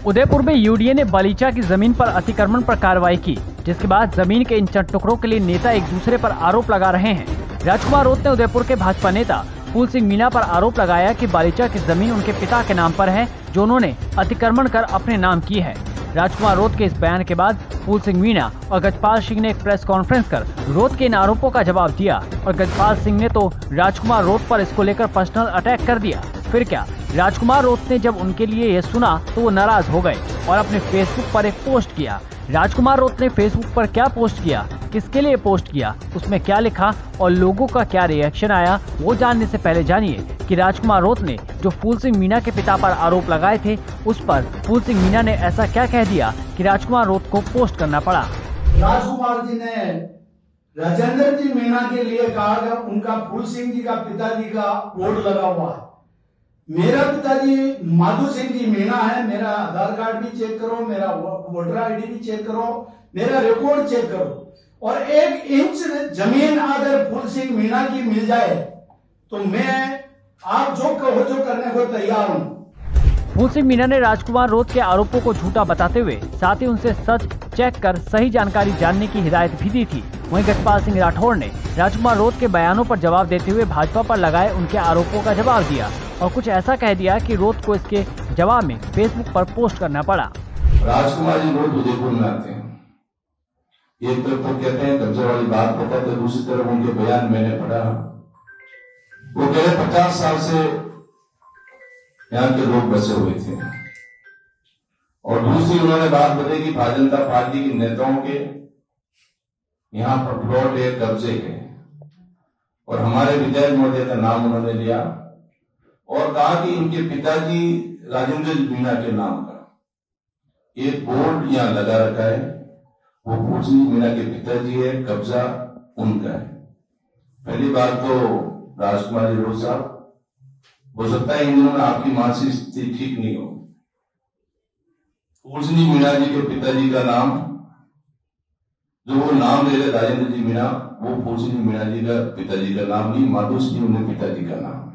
उदयपुर में यूडीए ने बालिचा की जमीन पर अतिक्रमण पर कार्रवाई की, जिसके बाद जमीन के इन टुकड़ों के लिए नेता एक दूसरे पर आरोप लगा रहे हैं। राजकुमार रोत ने उदयपुर के भाजपा नेता फूल सिंह मीणा पर आरोप लगाया कि बालिचा की जमीन उनके पिता के नाम पर है, जो उन्होंने अतिक्रमण कर अपने नाम की है। राजकुमार रोत के इस बयान के बाद फूल सिंह मीणा और गजपाल सिंह ने एक प्रेस कॉन्फ्रेंस कर रोत के इन आरोपों का जवाब दिया और गजपाल सिंह ने तो राजकुमार रोत पर इसको लेकर पर्सनल अटैक कर दिया। फिर क्या, राजकुमार रोत ने जब उनके लिए ये सुना तो वो नाराज हो गए और अपने फेसबुक पर एक पोस्ट किया। राजकुमार रोत ने फेसबुक पर क्या पोस्ट किया, किसके लिए पोस्ट किया, उसमें क्या लिखा और लोगों का क्या रिएक्शन आया, वो जानने से पहले जानिए कि राजकुमार रोत ने जो फूल सिंह मीणा के पिता पर आरोप लगाए थे, उस पर फूल सिंह मीणा ने ऐसा क्या कह दिया कि राजकुमार रोत को पोस्ट करना पड़ा। राजकुमार जी ने राजेंद्र जी मीणा के लिए कहा कि उनका फूल सिंह जी का पिताजी का बोर्ड लगा हुआ है। मेरा पिताजी माधु सिंह जी मीणा है। मेरा आधार कार्ड भी चेक करो, मेरा वोटर आईडी भी चेक करो, मेरा रिकॉर्ड चेक करो, और 1 इंच जमीन अगर फूल सिंह मीणा की मिल जाए तो मैं आप जो कहो जो करने को तैयार हूँ। फूल सिंह मीणा ने राजकुमार रोत के आरोपों को झूठा बताते हुए साथ ही उनसे सच चेक कर सही जानकारी जानने की हिदायत भी दी थी। वहीं गजपाल सिंह राठौर ने राजकुमार रोत के बयानों पर जवाब देते हुए भाजपा पर लगाए उनके आरोपों का जवाब दिया और कुछ ऐसा कह दिया कि रोत को इसके जवाब में फेसबुक पर पोस्ट करना पड़ा। राजकुमार जी रोज उदयपुर में आते हैं, एक तरफ तो कहते हैं कब्जे वाली बात पता है, तो दूसरी तरफ उनके बयान मैंने पढ़ा, वो कह रहे 50 साल से यहाँ के लोग बसे हुए थे। और दूसरी उन्होंने बात बताई कि भारतीय जनता पार्टी के नेताओं के यहाँ पर प्लॉट है, कब्जे है, और हमारे विधायक महोदय का नाम उन्होंने लिया और कहा कि इनके पिताजी राजेंद्र मीणा के नाम का एक बोर्ड यहाँ लगा रखा है, वो फूल सिंह मीणा के पिताजी है, कब्जा उनका है। पहली बात तो राजकुमार जी रोत साहब, हो सकता है इन दिनों में आपकी मानसिक स्थिति ठीक नहीं हो। फूल सिंह मीणा जी के पिताजी का नाम, जो वो नाम ले रहे राजेंद्र जी मीणा, वो फूल सिंह मीणा जी का पिताजी का नाम नहीं, माधु सिंह उनके पिताजी का नाम है।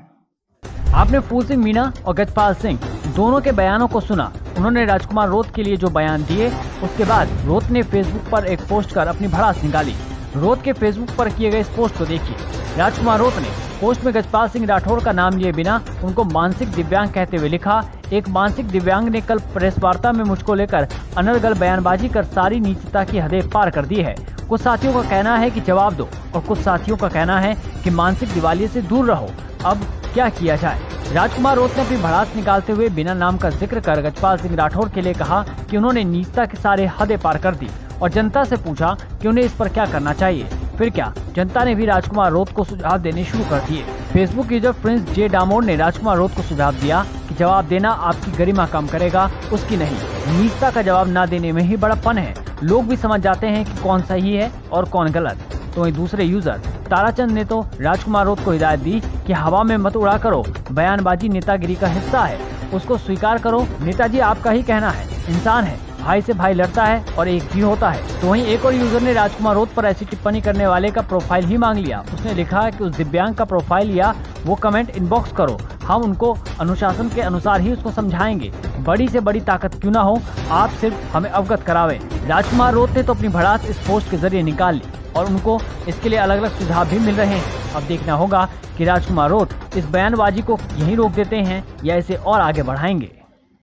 आपने फूल सिंह मीणा और गजपाल सिंह दोनों के बयानों को सुना। उन्होंने राजकुमार रोत के लिए जो बयान दिए, उसके बाद रोत ने फेसबुक पर एक पोस्ट कर अपनी भड़ास निकाली। रोत के फेसबुक पर किए गए इस पोस्ट को देखिए। राजकुमार रोत ने पोस्ट में गजपाल सिंह राठौर का नाम लिए बिना उनको मानसिक दिव्यांग कहते हुए लिखा, एक मानसिक दिव्यांग ने कल प्रेस वार्ता में मुझको लेकर अनर्गल बयानबाजी कर सारी नीचता की हदें पार कर दी है। कुछ साथियों का कहना है कि जवाब दो और कुछ साथियों का कहना है कि मानसिक दिवालिये से दूर रहो। अब क्या किया जाए? राजकुमार रोत ने अपनी भड़ास निकालते हुए बिना नाम का जिक्र कर गजपाल सिंह राठौर के लिए कहा कि उन्होंने नीचता के सारे हदें पार कर दी और जनता से पूछा कि उन्हें इस पर क्या करना चाहिए। फिर क्या, जनता ने भी राजकुमार रोत को सुझाव देने शुरू कर दिए। फेसबुक यूजर प्रिंस जे डामोर ने राजकुमार रोत को सुझाव दिया कि जवाब देना आपकी गरिमा कम करेगा, उसकी नहीं। नीचता का जवाब न देने में ही बड़प्पन है। लोग भी समझ जाते हैं कि कौन सही है और कौन गलत। तो वहीं दूसरे यूजर ताराचंद ने तो राजकुमार रोत को हिदायत दी कि हवा में मत उड़ा करो, बयानबाजी नेतागिरी का हिस्सा है, उसको स्वीकार करो। नेताजी आपका ही कहना है, इंसान है, भाई से भाई लड़ता है और एक भी होता है। तो वहीं एक और यूजर ने राजकुमार रोत पर ऐसी टिप्पणी करने वाले का प्रोफाइल ही मांग लिया। उसने लिखा कि उस दिव्यांग का प्रोफाइल या वो कमेंट इनबॉक्स करो, हम उनको अनुशासन के अनुसार ही उसको समझाएंगे। बड़ी से बड़ी ताकत क्यों ना हो, आप सिर्फ हमें अवगत करावें। राजकुमार रोत ने तो अपनी भड़ास इस पोस्ट के जरिए निकाल ली और उनको इसके लिए अलग अलग सुझाव भी मिल रहे हैं। अब देखना होगा कि राजकुमार रोत इस बयानबाजी को यहीं रोक देते हैं या इसे और आगे बढ़ाएंगे।